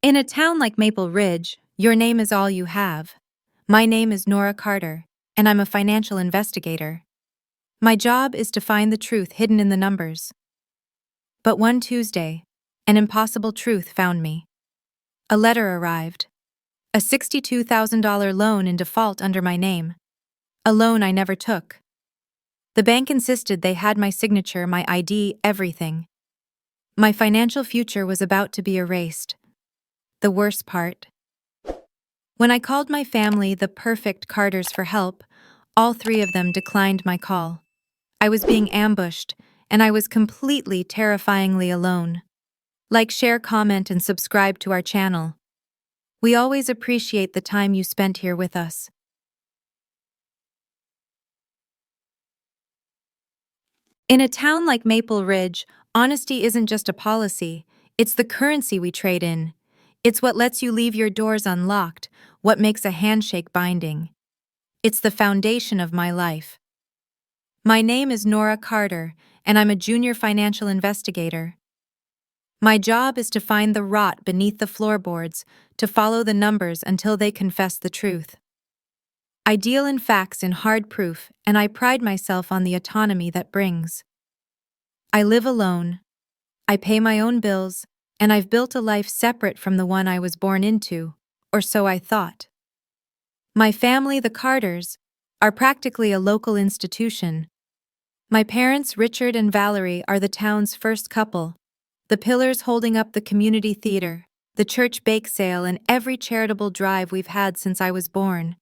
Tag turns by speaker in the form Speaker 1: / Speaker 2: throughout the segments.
Speaker 1: In a town like Maple Ridge, your name is all you have. My name is Nora Carter, and I'm a financial investigator. My job is to find the truth hidden in the numbers. But one Tuesday, an impossible truth found me. A letter arrived. A $62,000 loan in default under my name. A loan I never took. The bank insisted they had my signature, my ID, everything. My financial future was about to be erased. The worst part. When I called my family, the perfect Carters, for help, all three of them declined my call. I was being ambushed, and I was completely terrifyingly alone. Like, share, comment, and subscribe to our channel. We always appreciate the time you spent here with us. In a town like Maple Ridge, honesty isn't just a policy, it's the currency we trade in. It's what lets you leave your doors unlocked, what makes a handshake binding. It's the foundation of my life. My name is Nora Carter, and I'm a junior financial investigator. My job is to find the rot beneath the floorboards, to follow the numbers until they confess the truth. I deal in facts in hard proof, and I pride myself on the autonomy that brings. I live alone. I pay my own bills, and I've built a life separate from the one I was born into, or so I thought. My family, the Carters, are practically a local institution. My parents, Richard and Valerie, are the town's first couple, the pillars holding up the community theater, the church bake sale, and every charitable drive we've had since I was born.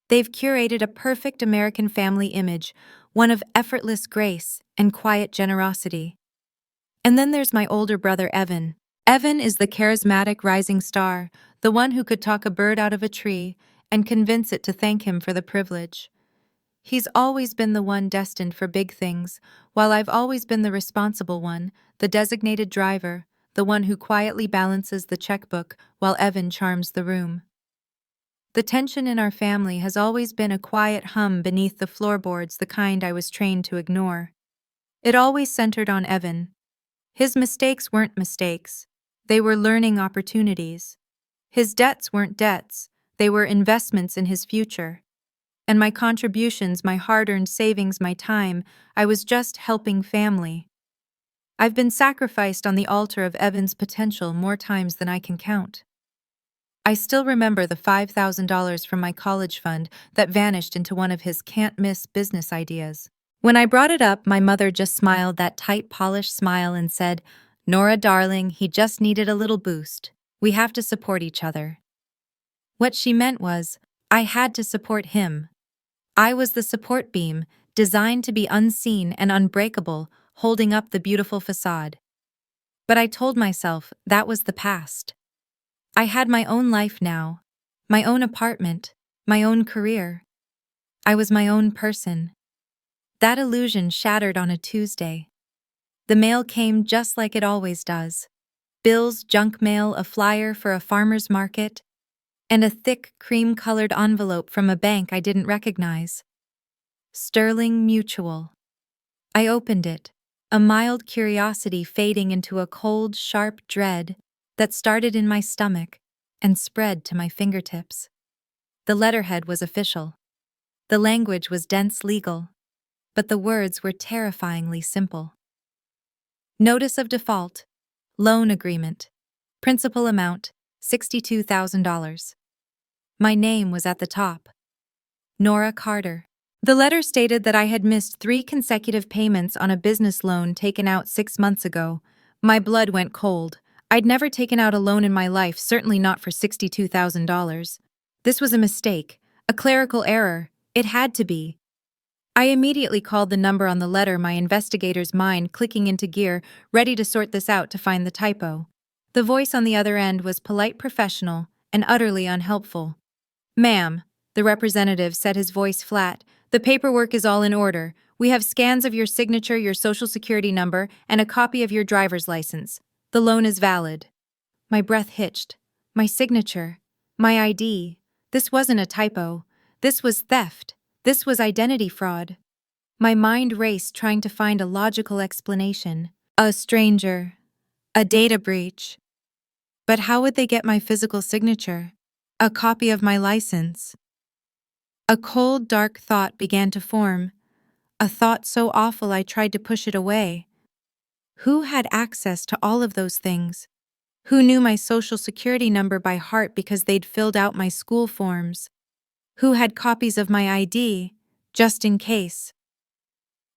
Speaker 1: They've curated a perfect American family image, one of effortless grace and quiet generosity. And then there's my older brother, Evan. Evan is the charismatic rising star, the one who could talk a bird out of a tree and convince it to thank him for the privilege. He's always been the one destined for big things, while I've always been the responsible one, the designated driver, the one who quietly balances the checkbook while Evan charms the room. The tension in our family has always been a quiet hum beneath the floorboards, the kind I was trained to ignore. It always centered on Evan. His mistakes weren't mistakes. They were learning opportunities. His debts weren't debts. They were investments in his future. And my contributions, my hard-earned savings, my time, I was just helping family. I've been sacrificed on the altar of Evan's potential more times than I can count. I still remember the $5,000 from my college fund that vanished into one of his can't-miss business ideas. When I brought it up, my mother just smiled that tight, polished smile and said, "Nora, darling, he just needed a little boost. We have to support each other." What she meant was, I had to support him. I was the support beam, designed to be unseen and unbreakable, holding up the beautiful facade. But I told myself that was the past. I had my own life now, my own apartment, my own career. I was my own person. That illusion shattered on a Tuesday. The mail came just like it always does. Bills, junk mail, a flyer for a farmer's market, and a thick, cream-colored envelope from a bank I didn't recognize. Sterling Mutual. I opened it, a mild curiosity fading into a cold, sharp dread that started in my stomach and spread to my fingertips. The letterhead was official. The language was dense legal, but the words were terrifyingly simple. Notice of default. Loan agreement. Principal amount, $62,000. My name was at the top. Nora Carter. The letter stated that I had missed 3 consecutive payments on a business loan taken out 6 months ago. My blood went cold. I'd never taken out a loan in my life, certainly not for $62,000. This was a mistake, a clerical error. It had to be. I immediately called the number on the letter, my investigator's mind clicking into gear, ready to sort this out to find the typo. The voice on the other end was polite, professional, and utterly unhelpful. "Ma'am," the representative said, his voice flat, "the paperwork is all in order. We have scans of your signature, your social security number, and a copy of your driver's license. The loan is valid." My breath hitched. My signature. My ID. This wasn't a typo. This was theft. This was identity fraud. My mind raced, trying to find a logical explanation. A stranger. A data breach. But how would they get my physical signature? A copy of my license? A cold, dark thought began to form, a thought so awful I tried to push it away. Who had access to all of those things? Who knew my social security number by heart because they'd filled out my school forms? Who had copies of my ID, just in case?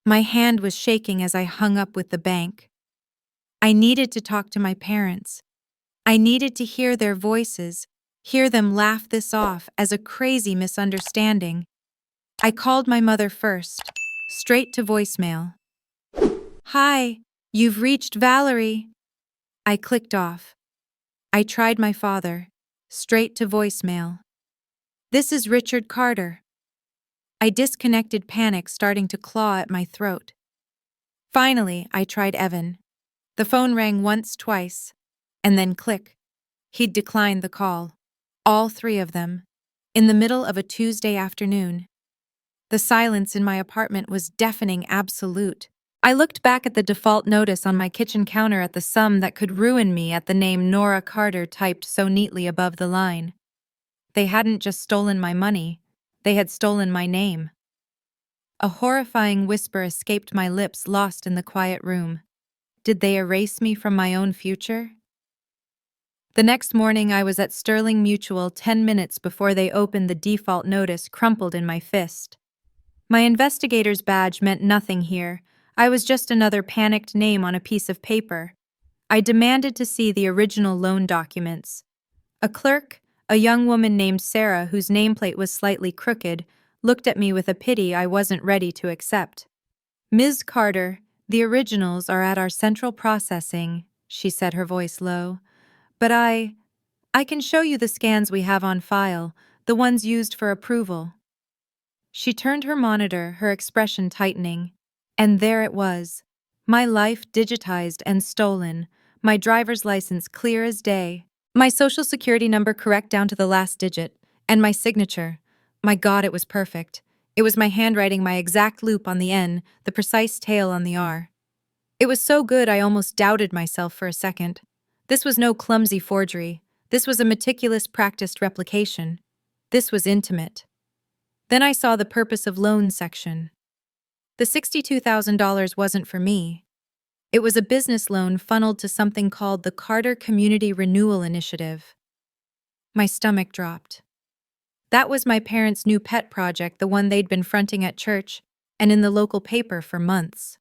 Speaker 1: My hand was shaking as I hung up with the bank. I needed to talk to my parents. I needed to hear their voices, hear them laugh this off as a crazy misunderstanding. I called my mother first, straight to voicemail. "Hi, you've reached Valerie." I clicked off. I tried my father, straight to voicemail. "This is Richard Carter." I disconnected, panic starting to claw at my throat. Finally, I tried Evan. The phone rang once, twice, and then click. He'd declined the call. All three of them. In the middle of a Tuesday afternoon. The silence in my apartment was deafening, absolute. I looked back at the default notice on my kitchen counter at the sum that could ruin me at the name Nora Carter typed so neatly above the line. They hadn't just stolen my money, they had stolen my name. A horrifying whisper escaped my lips, lost in the quiet room. Did they erase me from my own future? The next morning I was at Sterling Mutual 10 minutes before they opened the default notice, crumpled in my fist. My investigator's badge meant nothing here. I was just another panicked name on a piece of paper. I demanded to see the original loan documents. A clerk, a young woman named Sarah whose nameplate was slightly crooked, looked at me with a pity I wasn't ready to accept. "Ms. Carter, the originals are at our central processing," she said, her voice low. "But I can show you the scans we have on file, the ones used for approval." She turned her monitor, her expression tightening. And there it was. My life digitized and stolen, my driver's license clear as day, my social security number correct down to the last digit, and my signature. My God, it was perfect. It was my handwriting, my exact loop on the N, the precise tail on the R. It was so good I almost doubted myself for a second. This was no clumsy forgery. This was a meticulous, practiced replication. This was intimate. Then I saw the purpose of loan section. The $62,000 wasn't for me. It was a business loan funneled to something called the Carter Community Renewal Initiative. My stomach dropped. That was my parents' new pet project, the one they'd been fronting at church and in the local paper for months.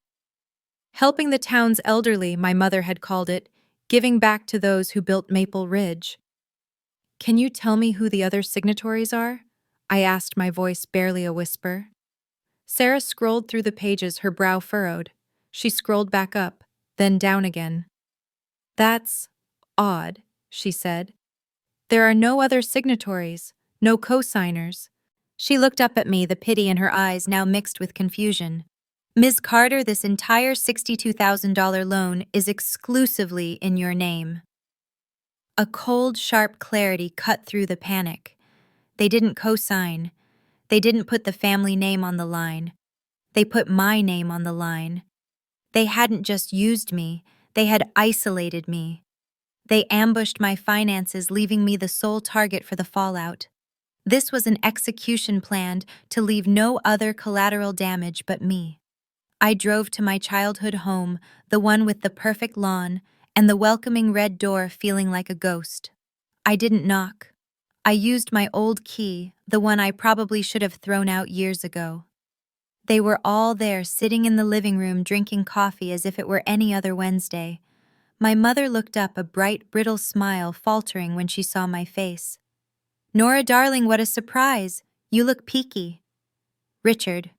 Speaker 1: Helping the town's elderly, my mother had called it, giving back to those who built Maple Ridge. "Can you tell me who the other signatories are?" I asked, my voice barely a whisper. Sarah scrolled through the pages, her brow furrowed. She scrolled back up, then down again. "That's odd," she said. "There are no other signatories, no co-signers." She looked up at me, the pity in her eyes now mixed with confusion. "Ms. Carter, this entire $62,000 loan is exclusively in your name." A cold, sharp clarity cut through the panic. They didn't co-sign. They didn't put the family name on the line. They put my name on the line. They hadn't just used me, they had isolated me. They ambushed my finances, leaving me the sole target for the fallout. This was an execution planned to leave no other collateral damage but me. I drove to my childhood home, the one with the perfect lawn and the welcoming red door, feeling like a ghost. I didn't knock. I used my old key, the one I probably should have thrown out years ago. They were all there, sitting in the living room, drinking coffee as if it were any other Wednesday. My mother looked up, a bright, brittle smile faltering when she saw my face. "Nora, darling, what a surprise. You look peaky." "Richard."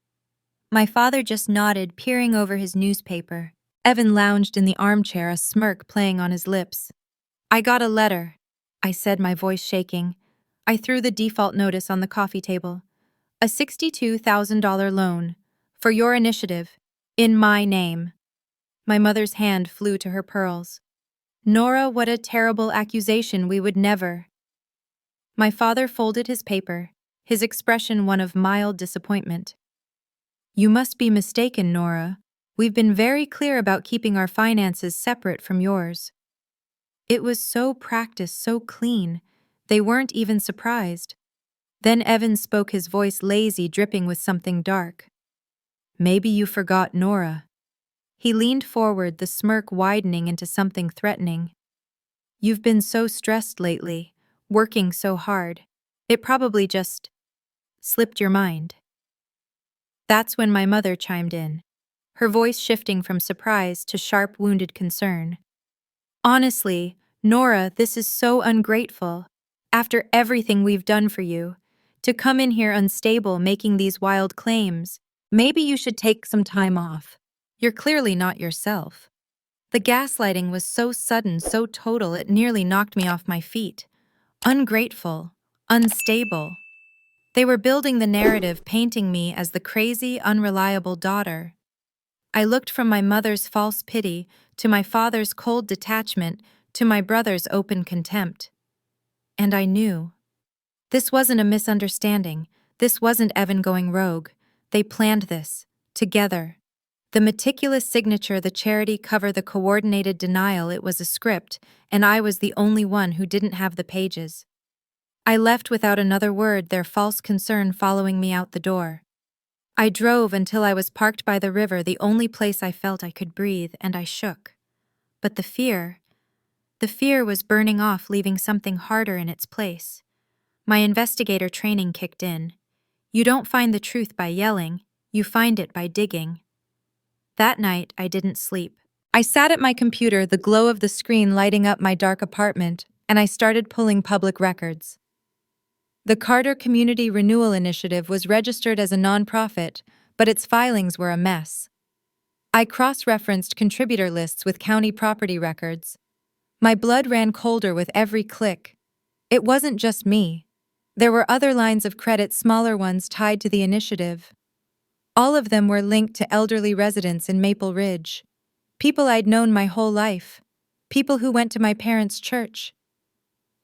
Speaker 1: My father just nodded, peering over his newspaper. Evan lounged in the armchair, a smirk playing on his lips. "I got a letter," I said, my voice shaking. I threw the default notice on the coffee table. "A $62,000 loan. For your initiative. In my name." My mother's hand flew to her pearls. "Nora, what a terrible accusation. We would never." My father folded his paper, his expression one of mild disappointment. "You must be mistaken, Nora. We've been very clear about keeping our finances separate from yours." It was so practiced, so clean. They weren't even surprised. Then Evan spoke, his voice lazy, dripping with something dark. Maybe you forgot Nora. He leaned forward, the smirk widening into something threatening. You've been so stressed lately, working so hard. It probably just slipped your mind. That's when my mother chimed in, her voice shifting from surprise to sharp, wounded concern. Honestly, Nora, this is so ungrateful. After everything we've done for you, to come in here unstable making these wild claims, maybe you should take some time off. You're clearly not yourself. The gaslighting was so sudden, so total, it nearly knocked me off my feet. Ungrateful, unstable. They were building the narrative, painting me as the crazy, unreliable daughter. I looked from my mother's false pity to my father's cold detachment to my brother's open contempt. And I knew. This wasn't a misunderstanding. This wasn't Evan going rogue. They planned this. Together. The meticulous signature, the charity cover, the coordinated denial, it was a script, and I was the only one who didn't have the pages. I left without another word, their false concern following me out the door. I drove until I was parked by the river, the only place I felt I could breathe, and I shook. But the fear was burning off, leaving something harder in its place. My investigator training kicked in. You don't find the truth by yelling, you find it by digging. That night, I didn't sleep. I sat at my computer, the glow of the screen lighting up my dark apartment, and I started pulling public records. The Carter Community Renewal Initiative was registered as a nonprofit, but its filings were a mess. I cross-referenced contributor lists with county property records. My blood ran colder with every click. It wasn't just me. There were other lines of credit, smaller ones tied to the initiative. All of them were linked to elderly residents in Maple Ridge. People I'd known my whole life. People who went to my parents' church.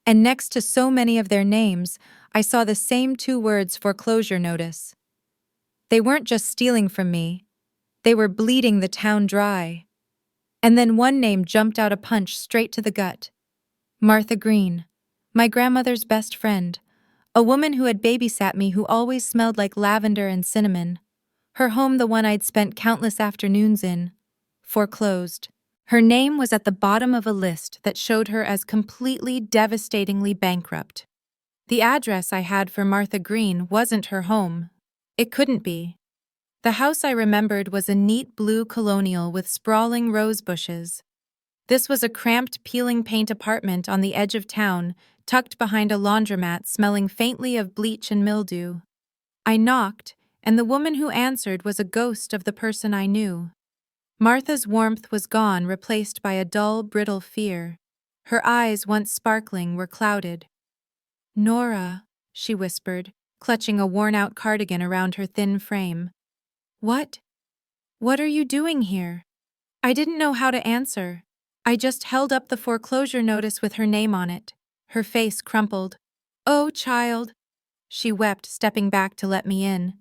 Speaker 1: And next to so many of their names, I saw the same 2 words: foreclosure notice. They weren't just stealing from me. They were bleeding the town dry. And then one name jumped out, a punch straight to the gut. Martha Green, my grandmother's best friend, a woman who had babysat me, who always smelled like lavender and cinnamon. Her home, the one I'd spent countless afternoons in, foreclosed. Her name was at the bottom of a list that showed her as completely, devastatingly bankrupt. The address I had for Martha Green wasn't her home. It couldn't be. The house I remembered was a neat blue colonial with sprawling rose bushes. This was a cramped, peeling paint apartment on the edge of town, tucked behind a laundromat smelling faintly of bleach and mildew. I knocked, and the woman who answered was a ghost of the person I knew. Martha's warmth was gone, replaced by a dull, brittle fear. Her eyes, once sparkling, were clouded. "Nora," she whispered, clutching a worn-out cardigan around her thin frame. "What? What are you doing here?" I didn't know how to answer. I just held up the foreclosure notice with her name on it. Her face crumpled. "Oh, child," she wept, stepping back to let me in.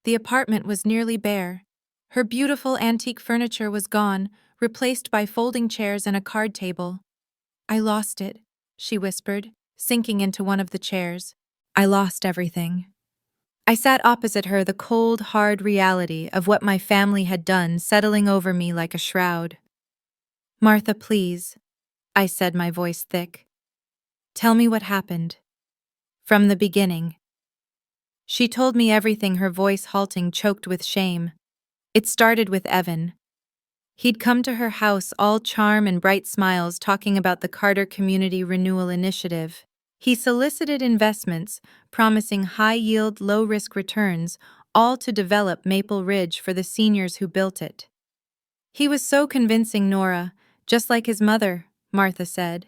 Speaker 1: The apartment was nearly bare. Her beautiful antique furniture was gone, replaced by folding chairs and a card table. "I lost it," she whispered, sinking into one of the chairs. "I lost everything." I sat opposite her, the cold, hard reality of what my family had done settling over me like a shroud. "Martha, please," I said, my voice thick. "Tell me what happened. From the beginning." She told me everything, her voice halting, choked with shame. It started with Evan. He'd come to her house, all charm and bright smiles, talking about the Carter Community Renewal Initiative. He solicited investments, promising high-yield, low-risk returns, all to develop Maple Ridge for the seniors who built it. He was so convincing, Nora, just like his mother, Martha said.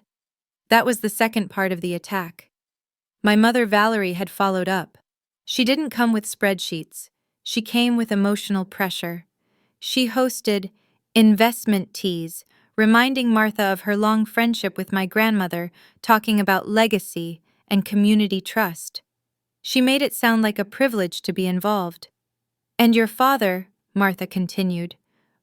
Speaker 1: That was the second part of the attack. My mother Valerie had followed up. She didn't come with spreadsheets. She came with emotional pressure. She hosted investment teas, reminding Martha of her long friendship with my grandmother, talking about legacy and community trust. She made it sound like a privilege to be involved. "And your father," Martha continued,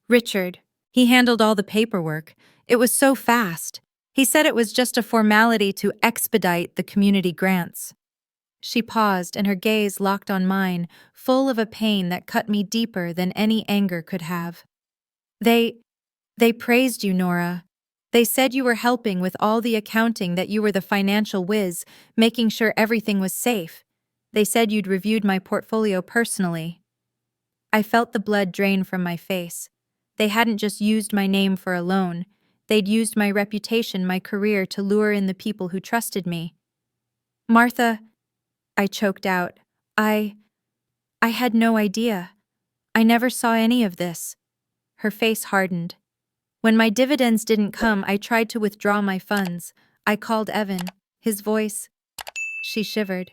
Speaker 1: "Richard, he handled all the paperwork. It was so fast. He said it was just a formality to expedite the community grants. She paused, and her gaze locked on mine, full of a pain that cut me deeper than any anger could have. They praised you, Nora. They said you were helping with all the accounting, that you were the financial whiz, making sure everything was safe. They said you'd reviewed my portfolio personally. I felt the blood drain from my face. They hadn't just used my name for a loan. They'd used my reputation, my career, to lure in the people who trusted me. Martha, I choked out. I had no idea. I never saw any of this. Her face hardened. When my dividends didn't come, I tried to withdraw my funds. I called Evan. His voice. She shivered.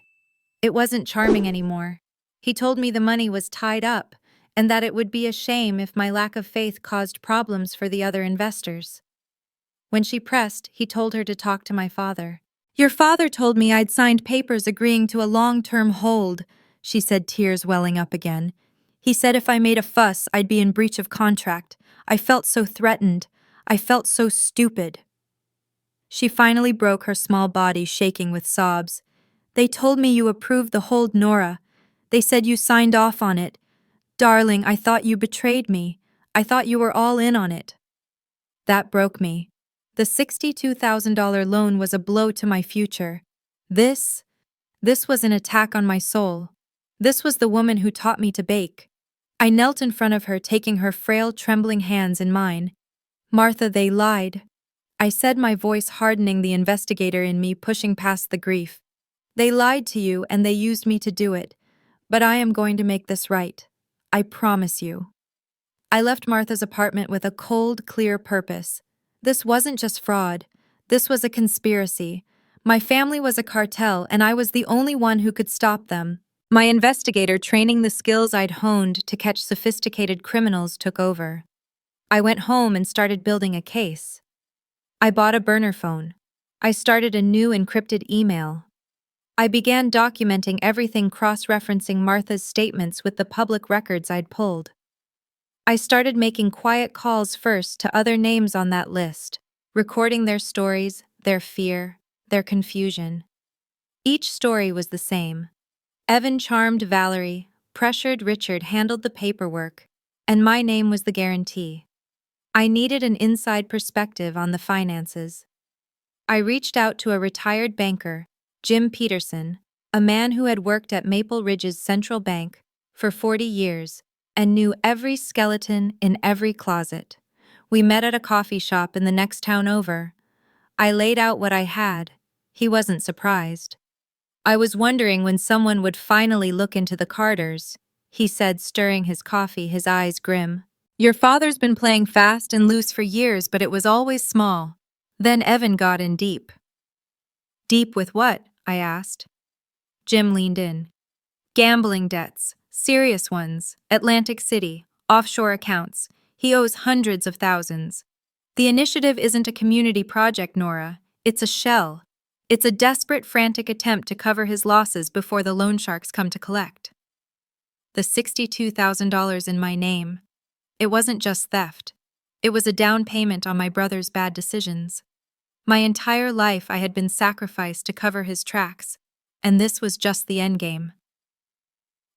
Speaker 1: It wasn't charming anymore. He told me the money was tied up, and that it would be a shame if my lack of faith caused problems for the other investors. When she pressed, he told her to talk to my father. Your father told me I'd signed papers agreeing to a long-term hold, she said, tears welling up again. He said if I made a fuss, I'd be in breach of contract. I felt so threatened. I felt so stupid. She finally broke, her small body shaking with sobs. They told me you approved the hold, Nora. They said you signed off on it. Darling, I thought you betrayed me. I thought you were all in on it. That broke me. The $62,000 loan was a blow to my future. This was an attack on my soul. This was the woman who taught me to bake. I knelt in front of her, taking her frail, trembling hands in mine. Martha, they lied. I said, my voice hardening, the investigator in me pushing past the grief. They lied to you, and they used me to do it. But I am going to make this right. I promise you. I left Martha's apartment with a cold, clear purpose. This wasn't just fraud. This was a conspiracy. My family was a cartel, and I was the only one who could stop them. My investigator training, the skills I'd honed to catch sophisticated criminals, took over. I went home and started building a case. I bought a burner phone. I started a new encrypted email. I began documenting everything, cross-referencing Martha's statements with the public records I'd pulled. I started making quiet calls first to other names on that list, recording their stories, their fear, their confusion. Each story was the same. Evan charmed Valerie, pressured Richard, handled the paperwork, and my name was the guarantee. I needed an inside perspective on the finances. I reached out to a retired banker, Jim Peterson, a man who had worked at Maple Ridge's central bank for 40 years and knew every skeleton in every closet. We met at a coffee shop in the next town over. I laid out what I had. He wasn't surprised. I was wondering when someone would finally look into the Carters, he said, stirring his coffee, his eyes grim. Your father's been playing fast and loose for years, but it was always small. Then Evan got in deep. Deep with what? I asked. Jim leaned in. Gambling debts, serious ones, Atlantic City, offshore accounts. He owes hundreds of thousands. The initiative isn't a community project, Nora. It's a shell. It's a desperate, frantic attempt to cover his losses before the loan sharks come to collect. The $62,000 in my name. It wasn't just theft. It was a down payment on my brother's bad decisions. My entire life I had been sacrificed to cover his tracks, and this was just the endgame.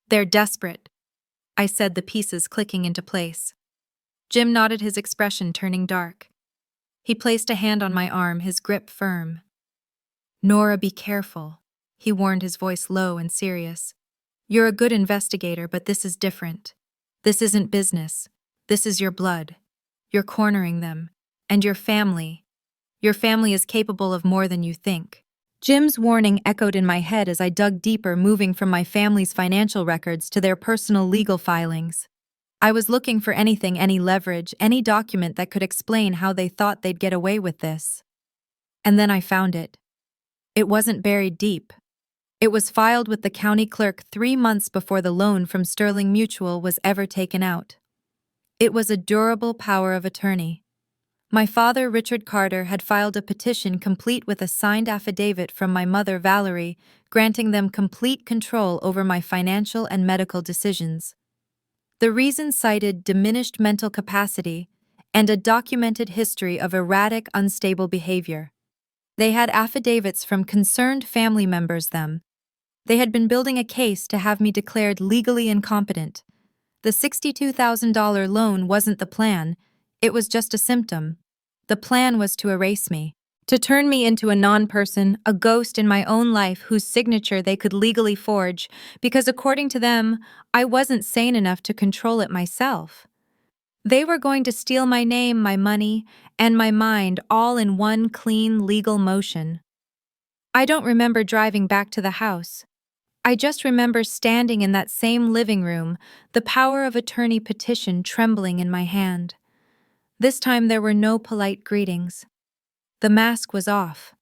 Speaker 1: They're desperate, I said, the pieces clicking into place. Jim nodded, his expression turning dark. He placed a hand on my arm, his grip firm. Nora, be careful, he warned, his voice low and serious. You're a good investigator, but this is different. This isn't business. This is your blood. You're cornering them. And your family. Your family is capable of more than you think. Jim's warning echoed in my head as I dug deeper, moving from my family's financial records to their personal legal filings. I was looking for anything, any leverage, any document that could explain how they thought they'd get away with this. And then I found it. It wasn't buried deep. It was filed with the county clerk 3 months before the loan from Sterling Mutual was ever taken out. It was a durable power of attorney. My father, Richard Carter, had filed a petition complete with a signed affidavit from my mother, Valerie, granting them complete control over my financial and medical decisions. The reason cited diminished mental capacity and a documented history of erratic, unstable behavior. They had affidavits from concerned family members them. They had been building a case to have me declared legally incompetent. The $62,000 loan wasn't the plan, it was just a symptom. The plan was to erase me, to turn me into a non-person, a ghost in my own life whose signature they could legally forge, because according to them, I wasn't sane enough to control it myself. They were going to steal my name, my money, and my mind all in one clean, legal motion. I don't remember driving back to the house. I just remember standing in that same living room, the power of attorney petition trembling in my hand. This time there were no polite greetings. The mask was off.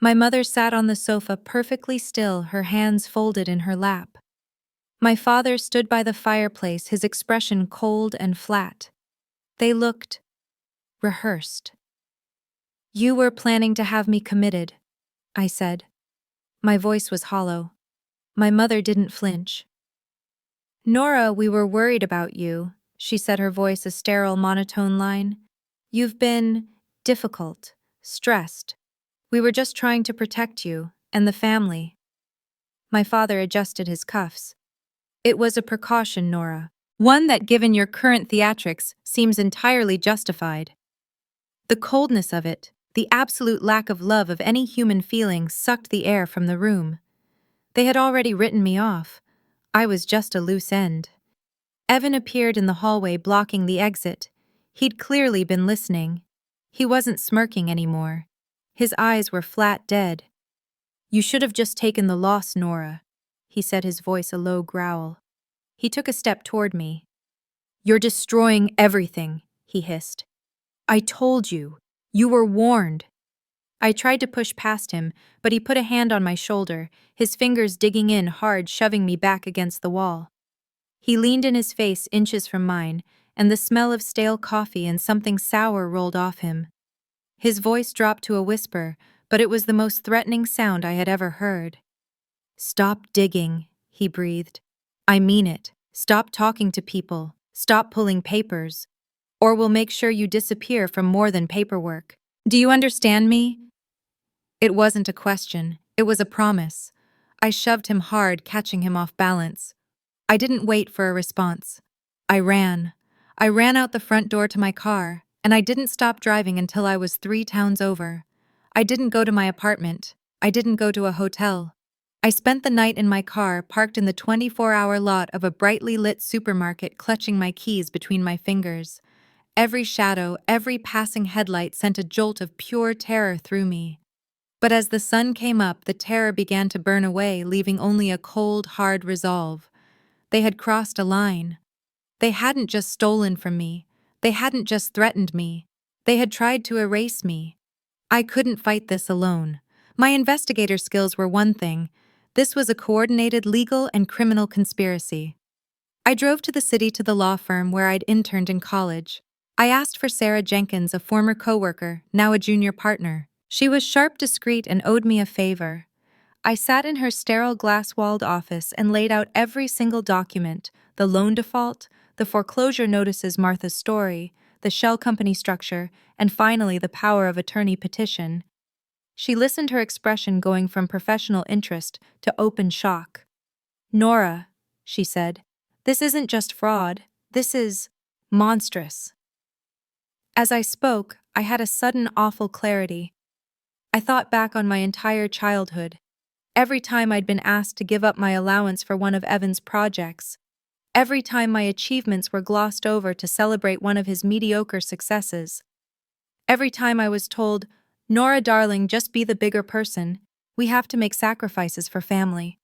Speaker 1: My mother sat on the sofa perfectly still, her hands folded in her lap. My father stood by the fireplace, his expression cold and flat. They looked rehearsed. "You were planning to have me committed," I said. My voice was hollow. My mother didn't flinch. "Nora, we were worried about you," she said, her voice a sterile monotone line. "You've been difficult, stressed. We were just trying to protect you and the family." My father adjusted his cuffs. "It was a precaution, Nora. One that, given your current theatrics, seems entirely justified." The coldness of it, the absolute lack of love of any human feeling, sucked the air from the room. They had already written me off. I was just a loose end. Evan appeared in the hallway, blocking the exit. He'd clearly been listening. He wasn't smirking anymore. His eyes were flat dead. "You should have just taken the loss, Nora," he said, his voice a low growl. He took a step toward me. "You're destroying everything," he hissed. "I told you. You were warned." I tried to push past him, but he put a hand on my shoulder, his fingers digging in hard, shoving me back against the wall. He leaned in his face inches from mine, and the smell of stale coffee and something sour rolled off him. His voice dropped to a whisper, but it was the most threatening sound I had ever heard. "Stop digging," he breathed. "I mean it. Stop talking to people. Stop pulling papers. Or we'll make sure you disappear from more than paperwork. Do you understand me?" It wasn't a question. It was a promise. I shoved him hard, catching him off balance. I didn't wait for a response. I ran. I ran out the front door to my car, and I didn't stop driving until I was 3 towns over. I didn't go to my apartment. I didn't go to a hotel. I spent the night in my car, parked in the 24-hour lot of a brightly lit supermarket, clutching my keys between my fingers. Every shadow, every passing headlight sent a jolt of pure terror through me. But as the sun came up, the terror began to burn away, leaving only a cold, hard resolve. They had crossed a line. They hadn't just stolen from me. They hadn't just threatened me. They had tried to erase me. I couldn't fight this alone. My investigator skills were one thing. This was a coordinated legal and criminal conspiracy. I drove to the city, to the law firm where I'd interned in college. I asked for Sarah Jenkins, a former coworker, now a junior partner. She was sharp, discreet, and owed me a favor. I sat in her sterile glass-walled office and laid out every single document: the loan default, the foreclosure notices, Martha's story, the shell company structure, and finally the power of attorney petition. She listened, her expression going from professional interest to open shock. "Nora," she said, "this isn't just fraud. This is monstrous." As I spoke, I had a sudden, awful clarity. I thought back on my entire childhood. Every time I'd been asked to give up my allowance for one of Evan's projects. Every time my achievements were glossed over to celebrate one of his mediocre successes. Every time I was told, "Nora, darling, just be the bigger person. We have to make sacrifices for family."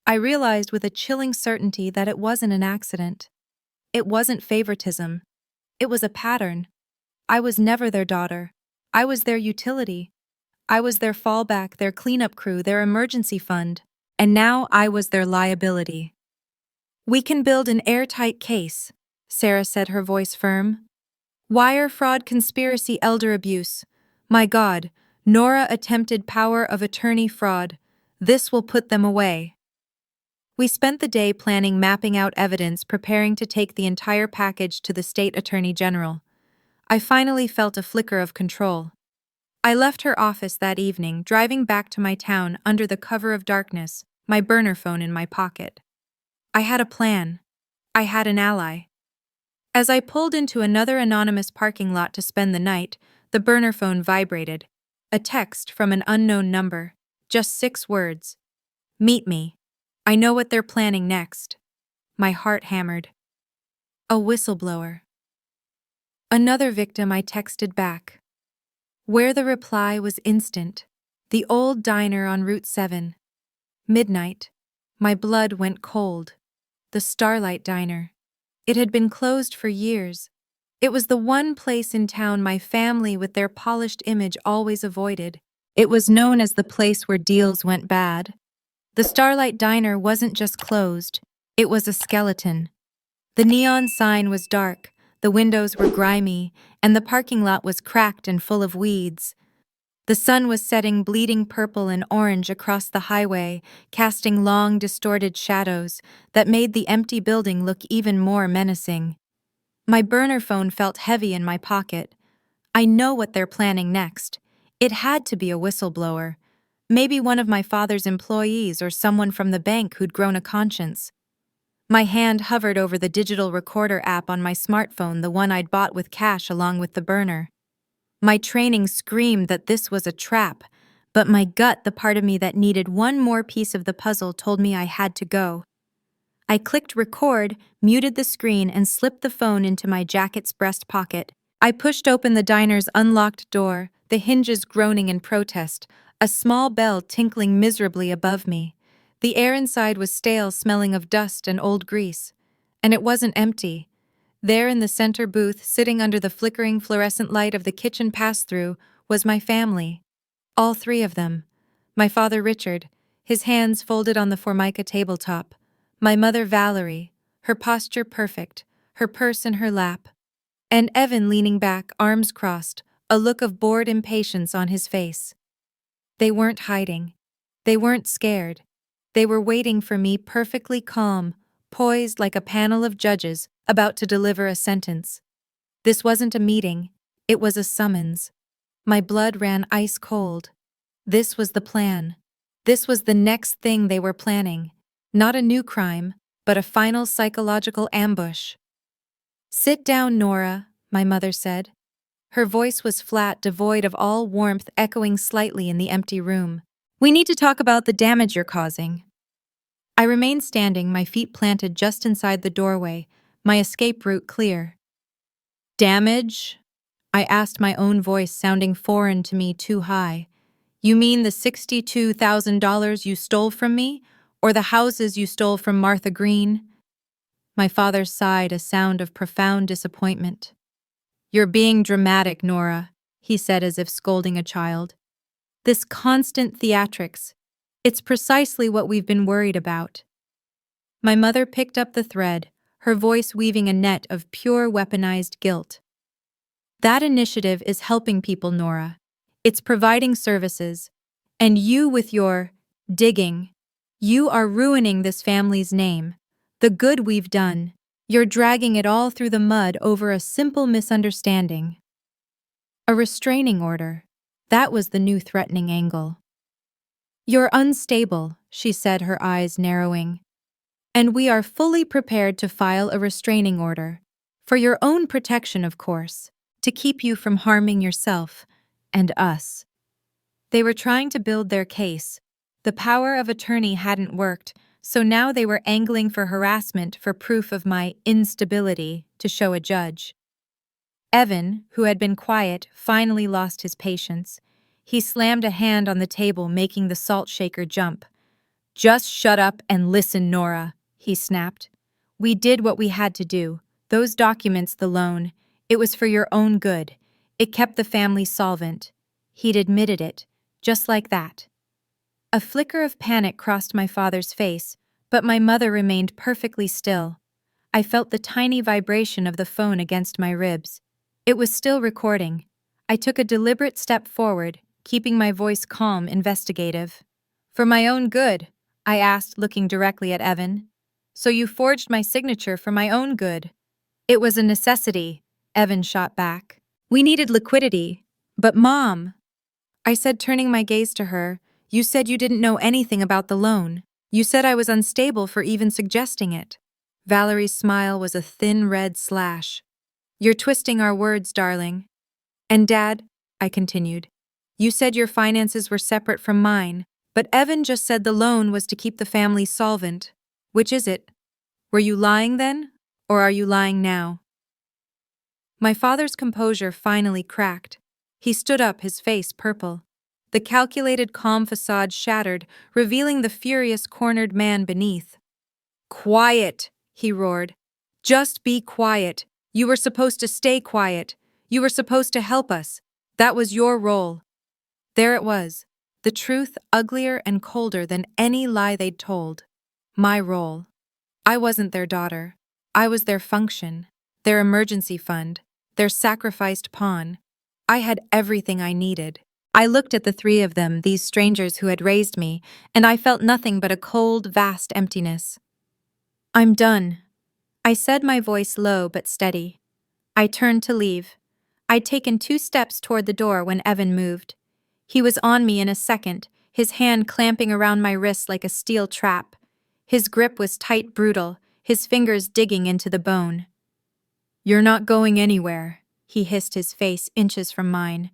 Speaker 1: I realized with a chilling certainty that it wasn't an accident. It wasn't favoritism. It was a pattern. I was never their daughter. I was their utility. I was their fallback, their cleanup crew, their emergency fund. And now I was their liability. "We can build an airtight case," Sarah said, her voice firm. "Wire fraud, conspiracy, elder abuse. My God, Nora attempted power of attorney fraud. This will put them away." We spent the day planning, mapping out evidence, preparing to take the entire package to the state attorney general. I finally felt a flicker of control. I left her office that evening, driving back to my town under the cover of darkness, my burner phone in my pocket. I had a plan. I had an ally. As I pulled into another anonymous parking lot to spend the night, the burner phone vibrated. A text from an unknown number. Just 6 words. Meet me. I know what they're planning next. My heart hammered. A whistleblower. Another victim, I texted back. Where the reply was instant. The old diner on Route 7. Midnight. My blood went cold. The Starlight Diner. It had been closed for years. It was the one place in town my family with their polished image always avoided. It was known as the place where deals went bad. The Starlight Diner wasn't just closed, it was a skeleton. The neon sign was dark, the windows were grimy, and the parking lot was cracked and full of weeds. The sun was setting bleeding purple and orange across the highway, casting long, distorted shadows that made the empty building look even more menacing. My burner phone felt heavy in my pocket. I know what they're planning next. It had to be a whistleblower. Maybe one of my father's employees or someone from the bank who'd grown a conscience. My hand hovered over the digital recorder app on my smartphone, the one I'd bought with cash along with the burner. My training screamed that this was a trap, but my gut, the part of me that needed one more piece of the puzzle, told me I had to go. I clicked record, muted the screen, and slipped the phone into my jacket's breast pocket. I pushed open the diner's unlocked door, the hinges groaning in protest, a small bell tinkling miserably above me. The air inside was stale, smelling of dust and old grease. And it wasn't empty. There in the center booth, sitting under the flickering fluorescent light of the kitchen pass-through, was my family. All 3 of them. My father Richard, his hands folded on the Formica tabletop. My mother Valerie, her posture perfect, her purse in her lap. And Evan leaning back, arms crossed, a look of bored impatience on his face. They weren't hiding. They weren't scared. They were waiting for me, perfectly calm, poised like a panel of judges about to deliver a sentence. This wasn't a meeting, it was a summons. My blood ran ice cold. This was the plan. This was the next thing they were planning. Not a new crime, but a final psychological ambush. Sit down, Nora, my mother said. Her voice was flat, devoid of all warmth, echoing slightly in the empty room. We need to talk about the damage you're causing. I remained standing, my feet planted just inside the doorway, my escape route clear. Damage? I asked, my own voice sounding foreign to me, too high. You mean the $62,000 you stole from me? Or the houses you stole from Martha Green? My father sighed, a sound of profound disappointment. You're being dramatic, Nora, he said as if scolding a child. This constant theatrics. It's precisely what we've been worried about. My mother picked up the thread, her voice weaving a net of pure weaponized guilt. That initiative is helping people, Nora. It's providing services. And you with your digging, you are ruining this family's name. The good we've done. You're dragging it all through the mud over a simple misunderstanding. A restraining order. That was the new threatening angle. You're unstable, she said, her eyes narrowing. And we are fully prepared to file a restraining order. For your own protection, of course. To keep you from harming yourself and us. They were trying to build their case. The power of attorney hadn't worked, so now they were angling for harassment for proof of my instability to show a judge. Evan, who had been quiet, finally lost his patience. He slammed a hand on the table, making the salt shaker jump. Just shut up and listen, Nora, he snapped. We did what we had to do. Those documents, the loan, it was for your own good. It kept the family solvent. He'd admitted it, just like that. A flicker of panic crossed my father's face, but my mother remained perfectly still. I felt the tiny vibration of the phone against my ribs. It was still recording. I took a deliberate step forward, keeping my voice calm, investigative. For my own good, I asked, looking directly at Evan. So you forged my signature for my own good. It was a necessity, Evan shot back. We needed liquidity. But Mom, I said, turning my gaze to her. You said you didn't know anything about the loan. You said I was unstable for even suggesting it. Valerie's smile was a thin red slash. You're twisting our words, darling. And Dad, I continued, you said your finances were separate from mine, but Evan just said the loan was to keep the family solvent. Which is it? Were you lying then, or are you lying now? My father's composure finally cracked. He stood up, his face purple. The calculated calm facade shattered, revealing the furious cornered man beneath. Quiet, he roared. Just be quiet. You were supposed to stay quiet. You were supposed to help us. That was your role. There it was, the truth uglier and colder than any lie they'd told. My role. I wasn't their daughter. I was their function, their emergency fund, their sacrificed pawn. I had everything I needed. I looked at the three of them, these strangers who had raised me, and I felt nothing but a cold, vast emptiness. I'm done, I said, my voice low but steady. I turned to leave. I'd taken 2 steps toward the door when Evan moved. He was on me in a second, his hand clamping around my wrist like a steel trap. His grip was tight, brutal, his fingers digging into the bone. You're not going anywhere, he hissed, his face inches from mine.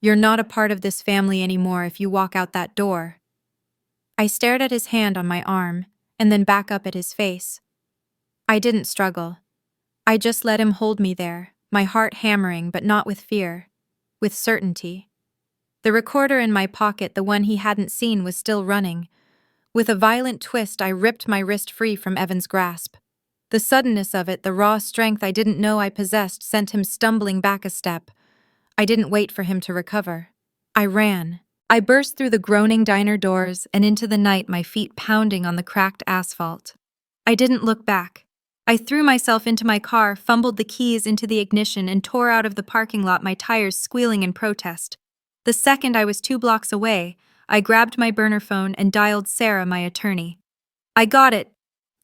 Speaker 1: You're not a part of this family anymore if you walk out that door. I stared at his hand on my arm, and then back up at his face. I didn't struggle. I just let him hold me there, my heart hammering, but not with fear, with certainty. The recorder in my pocket, the one he hadn't seen, was still running. With a violent twist, I ripped my wrist free from Evan's grasp. The suddenness of it, the raw strength I didn't know I possessed, sent him stumbling back a step. I didn't wait for him to recover. I ran. I burst through the groaning diner doors and into the night, my feet pounding on the cracked asphalt. I didn't look back. I threw myself into my car, fumbled the keys into the ignition, and tore out of the parking lot, my tires squealing in protest. The second I was 2 blocks away, I grabbed my burner phone and dialed Sarah, my attorney. I got it,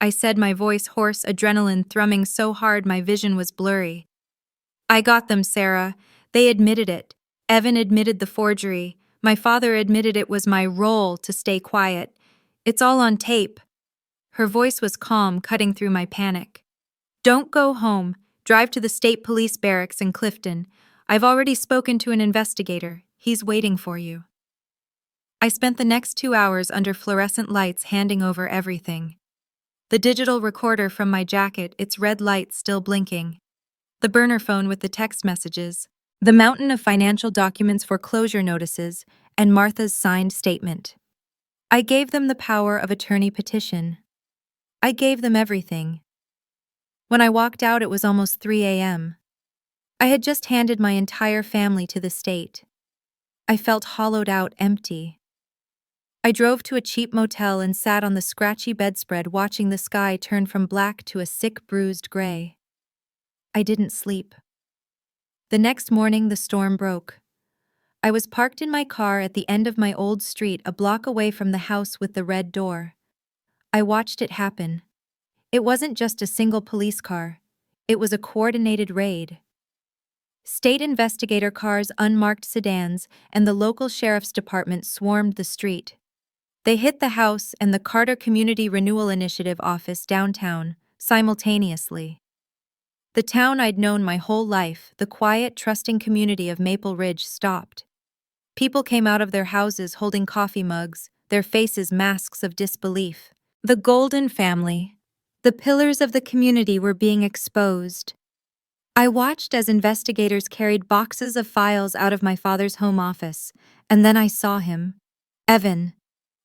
Speaker 1: I said, my voice hoarse, adrenaline thrumming so hard my vision was blurry. I got them, Sarah. They admitted it. Evan admitted the forgery. My father admitted it was my role to stay quiet. It's all on tape. Her voice was calm, cutting through my panic. Don't go home. Drive to the state police barracks in Clifton. I've already spoken to an investigator. He's waiting for you. I spent the next 2 hours under fluorescent lights handing over everything. The digital recorder from my jacket, its red light still blinking. The burner phone with the text messages. The mountain of financial documents, foreclosure notices, and Martha's signed statement. I gave them the power of attorney petition. I gave them everything. When I walked out, it was almost 3 a.m. I had just handed my entire family to the state. I felt hollowed out, empty. I drove to a cheap motel and sat on the scratchy bedspread, watching the sky turn from black to a sick, bruised gray. I didn't sleep. The next morning, the storm broke. I was parked in my car at the end of my old street, a block away from the house with the red door. I watched it happen. It wasn't just a single police car. It was a coordinated raid. State investigator cars, unmarked sedans, and the local sheriff's department swarmed the street. They hit the house and the Carter Community Renewal Initiative office downtown, simultaneously. The town I'd known my whole life, the quiet, trusting community of Maple Ridge, stopped. People came out of their houses holding coffee mugs, their faces masks of disbelief. The Golden family. The pillars of the community were being exposed. I watched as investigators carried boxes of files out of my father's home office, and then I saw him. Evan.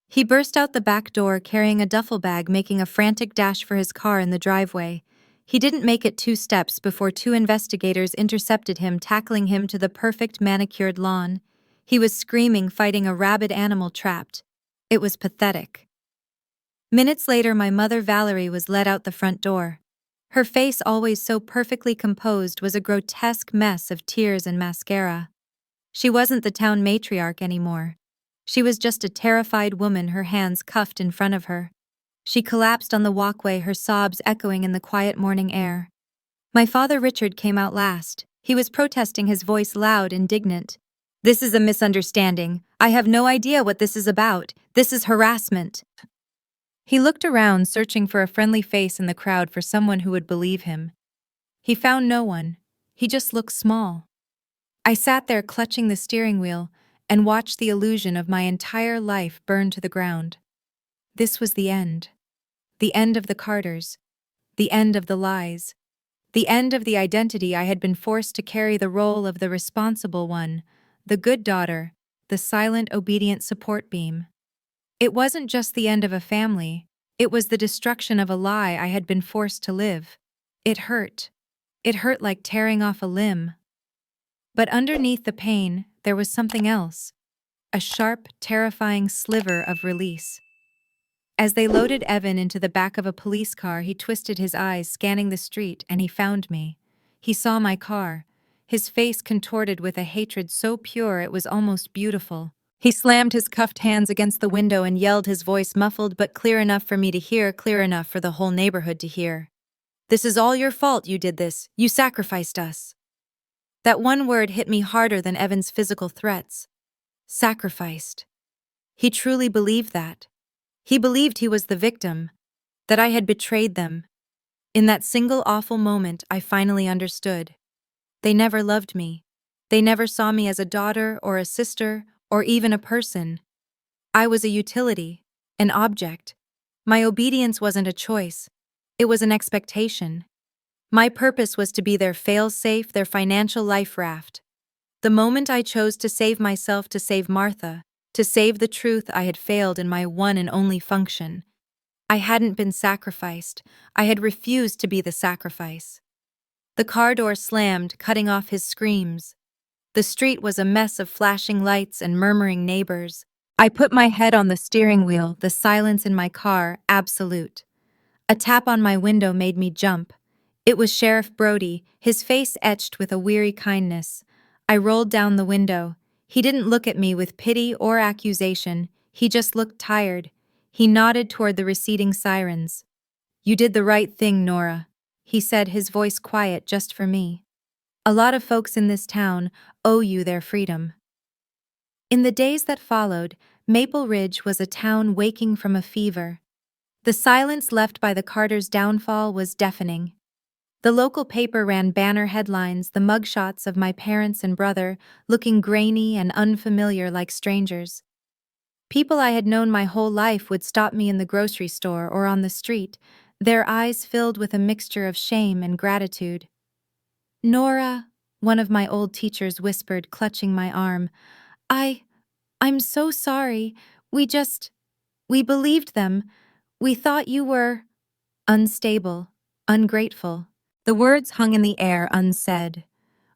Speaker 1: He burst out the back door carrying a duffel bag, making a frantic dash for his car in the driveway. He didn't make it 2 steps before 2 investigators intercepted him, tackling him to the perfect manicured lawn. He was screaming, fighting a rabid animal trapped. It was pathetic. Minutes later, my mother Valerie was led out the front door. Her face, always so perfectly composed, was a grotesque mess of tears and mascara. She wasn't the town matriarch anymore. She was just a terrified woman, her hands cuffed in front of her. She collapsed on the walkway, her sobs echoing in the quiet morning air. My father Richard came out last. He was protesting, his voice loud, indignant. This is a misunderstanding. I have no idea what this is about. This is harassment. He looked around, searching for a friendly face in the crowd for someone who would believe him. He found no one. He just looked small. I sat there clutching the steering wheel and watched the illusion of my entire life burn to the ground. This was the end. The end of the Carters. The end of the lies. The end of the identity I had been forced to carry, the role of the responsible one, the good daughter, the silent, obedient support beam. It wasn't just the end of a family, it was the destruction of a lie I had been forced to live. It hurt. It hurt like tearing off a limb. But underneath the pain, there was something else. A sharp, terrifying sliver of release. As they loaded Evan into the back of a police car, he twisted his eyes, scanning the street, and he found me. He saw my car, his face contorted with a hatred so pure it was almost beautiful. He slammed his cuffed hands against the window and yelled, his voice muffled but clear enough for me to hear, clear enough for the whole neighborhood to hear. "This is all your fault. You did this. You sacrificed us." That one word hit me harder than Evan's physical threats. Sacrificed. He truly believed that. He believed he was the victim, that I had betrayed them. In that single awful moment, I finally understood. They never loved me. They never saw me as a daughter or a sister or even a person. I was a utility, an object. My obedience wasn't a choice. It was an expectation. My purpose was to be their fail-safe, their financial life raft. The moment I chose to save myself, to save Martha, to save the truth, I had failed in my one and only function. I hadn't been sacrificed. I had refused to be the sacrifice. The car door slammed, cutting off his screams. The street was a mess of flashing lights and murmuring neighbors. I put my head on the steering wheel, the silence in my car, absolute. A tap on my window made me jump. It was Sheriff Brody, his face etched with a weary kindness. I rolled down the window. He didn't look at me with pity or accusation. He just looked tired. He nodded toward the receding sirens. "You did the right thing, Nora," he said, his voice quiet just for me. "A lot of folks in this town owe you their freedom." In the days that followed, Maple Ridge was a town waking from a fever. The silence left by the Carters' downfall was deafening. The local paper ran banner headlines, the mugshots of my parents and brother, looking grainy and unfamiliar like strangers. People I had known my whole life would stop me in the grocery store or on the street, their eyes filled with a mixture of shame and gratitude. "Nora," one of my old teachers whispered, clutching my arm, I'm so sorry. We believed them. We thought you were unstable, ungrateful." The words hung in the air unsaid.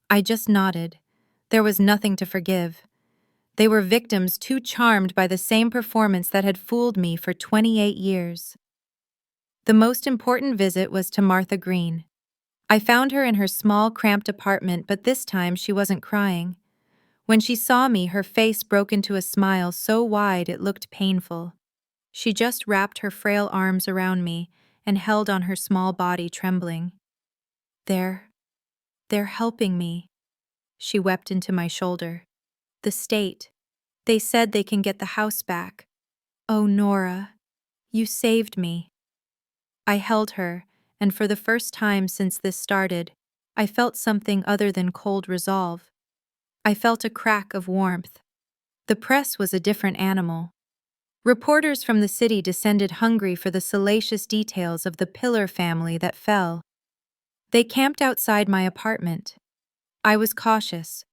Speaker 1: I just nodded. There was nothing to forgive. They were victims too charmed by the same performance that had fooled me for 28 years. The most important visit was to Martha Green. I found her in her small, cramped apartment, but this time she wasn't crying. When she saw me, her face broke into a smile so wide it looked painful. She just wrapped her frail arms around me and held on her small body, trembling. They're helping me," she wept into my shoulder. "The state. They said they can get the house back. Oh, Nora, you saved me." I held her, and for the first time since this started, I felt something other than cold resolve. I felt a crack of warmth. The press was a different animal. Reporters from the city descended hungry for the salacious details of the Pillar family that fell. They camped outside my apartment. I was cautious.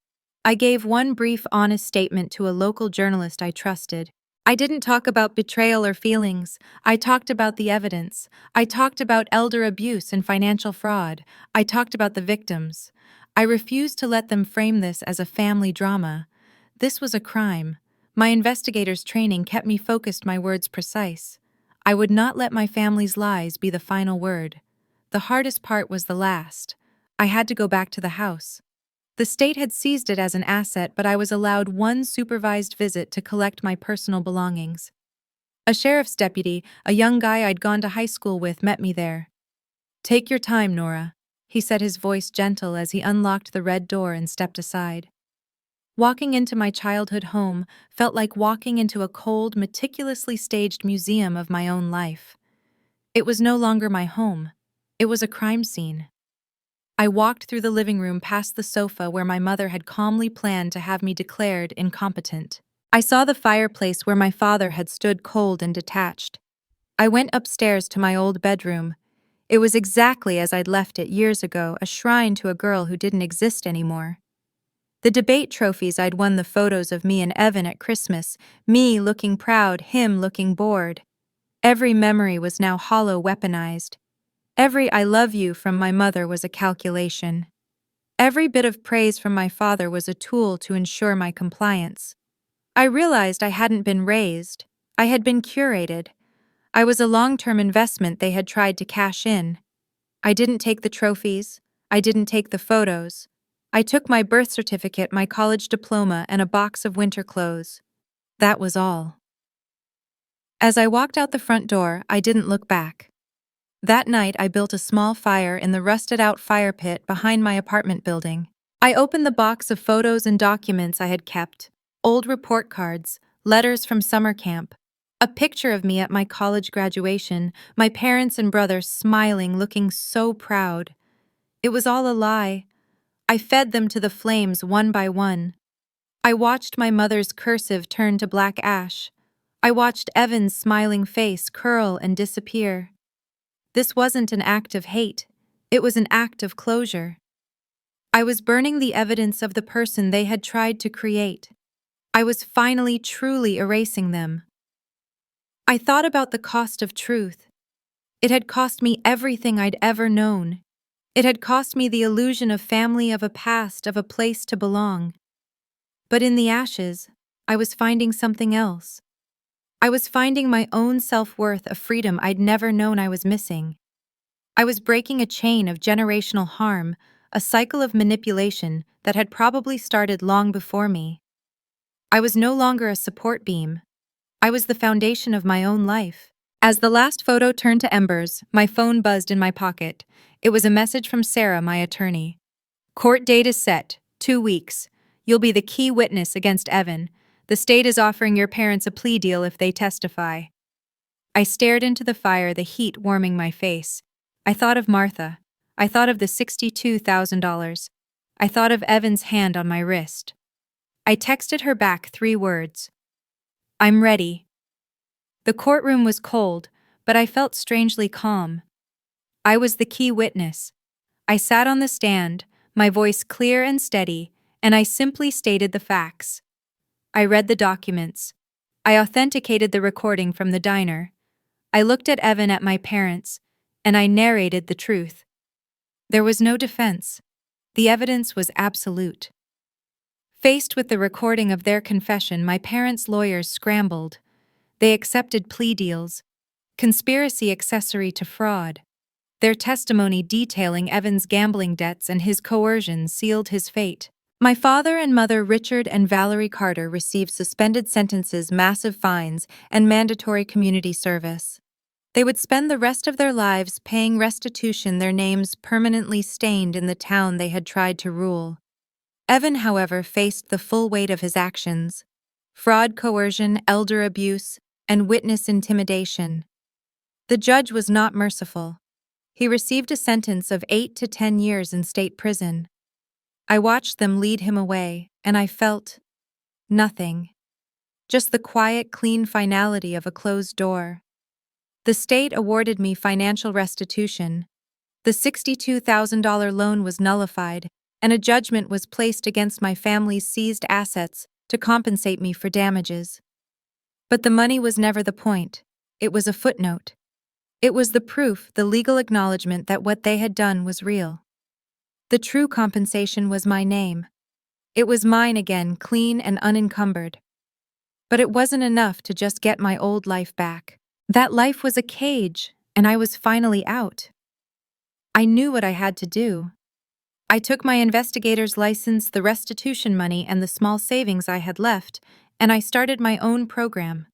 Speaker 1: I gave one brief, honest statement to a local journalist I trusted. I didn't talk about betrayal or feelings. I talked about the evidence. I talked about elder abuse and financial fraud. I talked about the victims. I refused to let them frame this as a family drama. This was a crime. My investigator's training kept me focused, my words precise. I would not let my family's lies be the final word. The hardest part was the last. I had to go back to the house. The state had seized it as an asset, but I was allowed one supervised visit to collect my personal belongings. A sheriff's deputy, a young guy I'd gone to high school with, met me there. "Take your time, Nora," he said, his voice gentle as he unlocked the red door and stepped aside. Walking into my childhood home felt like walking into a cold, meticulously staged museum of my own life. It was no longer my home. It was a crime scene. I walked through the living room past the sofa where my mother had calmly planned to have me declared incompetent. I saw the fireplace where my father had stood cold and detached. I went upstairs to my old bedroom. It was exactly as I'd left it years ago, a shrine to a girl who didn't exist anymore. The debate trophies I'd won, the photos of me and Evan at Christmas, me looking proud, him looking bored. Every memory was now hollow, weaponized. Every "I love you" from my mother was a calculation. Every bit of praise from my father was a tool to ensure my compliance. I realized I hadn't been raised. I had been curated. I was a long-term investment they had tried to cash in. I didn't take the trophies. I didn't take the photos. I took my birth certificate, my college diploma, and a box of winter clothes. That was all. As I walked out the front door, I didn't look back. That night, I built a small fire in the rusted-out fire pit behind my apartment building. I opened the box of photos and documents I had kept, old report cards, letters from summer camp, a picture of me at my college graduation, my parents and brother smiling, looking so proud. It was all a lie. I fed them to the flames one by one. I watched my mother's cursive turn to black ash. I watched Evan's smiling face curl and disappear. This wasn't an act of hate. It was an act of closure. I was burning the evidence of the person they had tried to create. I was finally truly erasing them. I thought about the cost of truth. It had cost me everything I'd ever known. It had cost me the illusion of family, of a past, of a place to belong. But in the ashes, I was finding something else. I was finding my own self-worth, a freedom I'd never known I was missing. I was breaking a chain of generational harm, a cycle of manipulation that had probably started long before me. I was no longer a support beam. I was the foundation of my own life. As the last photo turned to embers, my phone buzzed in my pocket. It was a message from Sarah, my attorney. "Court date is set, 2 weeks. You'll be the key witness against Evan. The state is offering your parents a plea deal if they testify." I stared into the fire, the heat warming my face. I thought of Martha. I thought of the $62,000. I thought of Evan's hand on my wrist. I texted her back 3 words. "I'm ready." The courtroom was cold, but I felt strangely calm. I was the key witness. I sat on the stand, my voice clear and steady, and I simply stated the facts. I read the documents. I authenticated the recording from the diner. I looked at Evan, at my parents, and I narrated the truth. There was no defense. The evidence was absolute. Faced with the recording of their confession, my parents' lawyers scrambled. They accepted plea deals, conspiracy accessory to fraud. Their testimony detailing Evan's gambling debts and his coercion sealed his fate. My father and mother, Richard and Valerie Carter, received suspended sentences, massive fines, and mandatory community service. They would spend the rest of their lives paying restitution, their names permanently stained in the town they had tried to rule. Evan, however, faced the full weight of his actions: fraud, coercion, elder abuse, and witness intimidation. The judge was not merciful. He received a sentence of 8 to 10 years in state prison. I watched them lead him away, and I felt nothing. Just the quiet, clean finality of a closed door. The state awarded me financial restitution. The $62,000 loan was nullified, and a judgment was placed against my family's seized assets to compensate me for damages. But the money was never the point. It was a footnote. It was the proof, the legal acknowledgement that what they had done was real. The true compensation was my name. It was mine again, clean and unencumbered. But it wasn't enough to just get my old life back. That life was a cage, and I was finally out. I knew what I had to do. I took my investigator's license, the restitution money, and the small savings I had left, and I started my own program.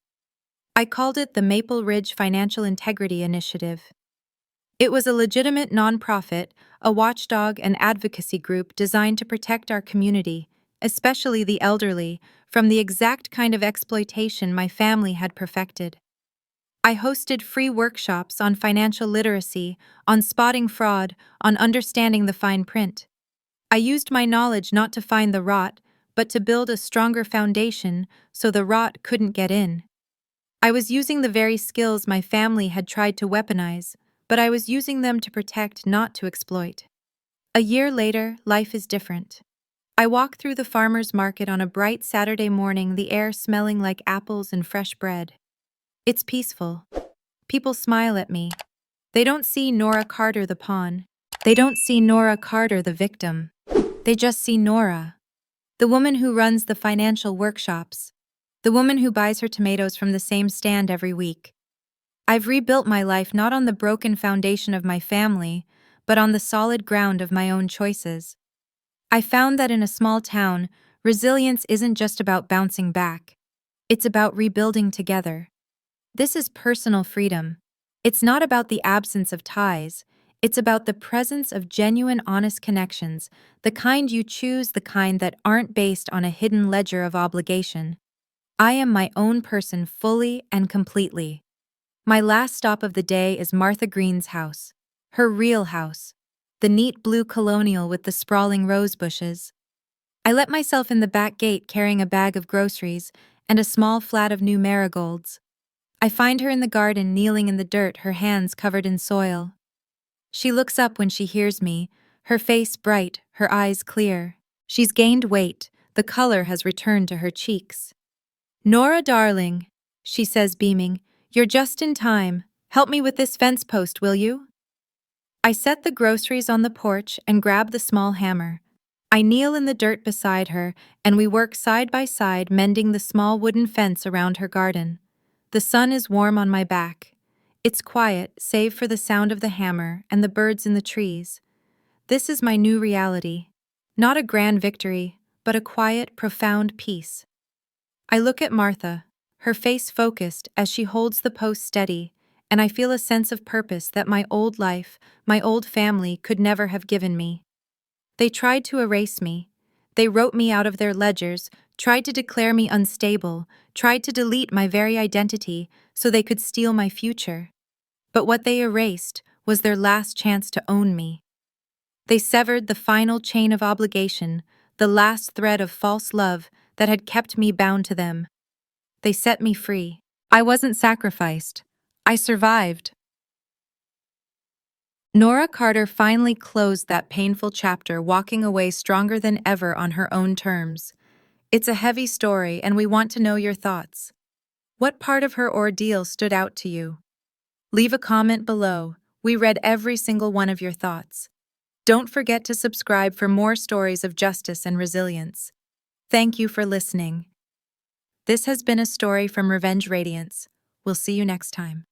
Speaker 1: I called it the Maple Ridge Financial Integrity Initiative. It was a legitimate nonprofit, a watchdog and advocacy group designed to protect our community, especially the elderly, from the exact kind of exploitation my family had perfected. I hosted free workshops on financial literacy, on spotting fraud, on understanding the fine print. I used my knowledge not to find the rot, but to build a stronger foundation so the rot couldn't get in. I was using the very skills my family had tried to weaponize, but I was using them to protect, not to exploit. A year later, life is different. I walk through the farmer's market on a bright Saturday morning, the air smelling like apples and fresh bread. It's peaceful. People smile at me. They don't see Nora Carter the pawn. They don't see Nora Carter the victim. They just see Nora, the woman who runs the financial workshops, the woman who buys her tomatoes from the same stand every week. I've rebuilt my life not on the broken foundation of my family, but on the solid ground of my own choices. I found that in a small town, resilience isn't just about bouncing back. It's about rebuilding together. This is personal freedom. It's not about the absence of ties. It's about the presence of genuine, honest connections, the kind you choose, the kind that aren't based on a hidden ledger of obligation. I am my own person fully and completely. My last stop of the day is Martha Green's house, her real house, the neat blue colonial with the sprawling rose bushes. I let myself in the back gate carrying a bag of groceries and a small flat of new marigolds. I find her in the garden kneeling in the dirt, her hands covered in soil. She looks up when she hears me, her face bright, her eyes clear. She's gained weight, the color has returned to her cheeks. "Nora, darling," she says, beaming, "you're just in time. Help me with this fence post, will you?" I set the groceries on the porch and grab the small hammer. I kneel in the dirt beside her, and we work side by side mending the small wooden fence around her garden. The sun is warm on my back. It's quiet, save for the sound of the hammer and the birds in the trees. This is my new reality. Not a grand victory, but a quiet, profound peace. I look at Martha, her face focused as she holds the post steady, and I feel a sense of purpose that my old life, my old family could never have given me. They tried to erase me. They wrote me out of their ledgers, tried to declare me unstable, tried to delete my very identity so they could steal my future. But what they erased was their last chance to own me. They severed the final chain of obligation, the last thread of false love that had kept me bound to them. They set me free. I wasn't sacrificed. I survived. Nora Carter finally closed that painful chapter, walking away stronger than ever on her own terms. It's a heavy story, and we want to know your thoughts. What part of her ordeal stood out to you? Leave a comment below. We read every single one of your thoughts. Don't forget to subscribe for more stories of justice and resilience. Thank you for listening. This has been a story from Radiance. We'll see you next time.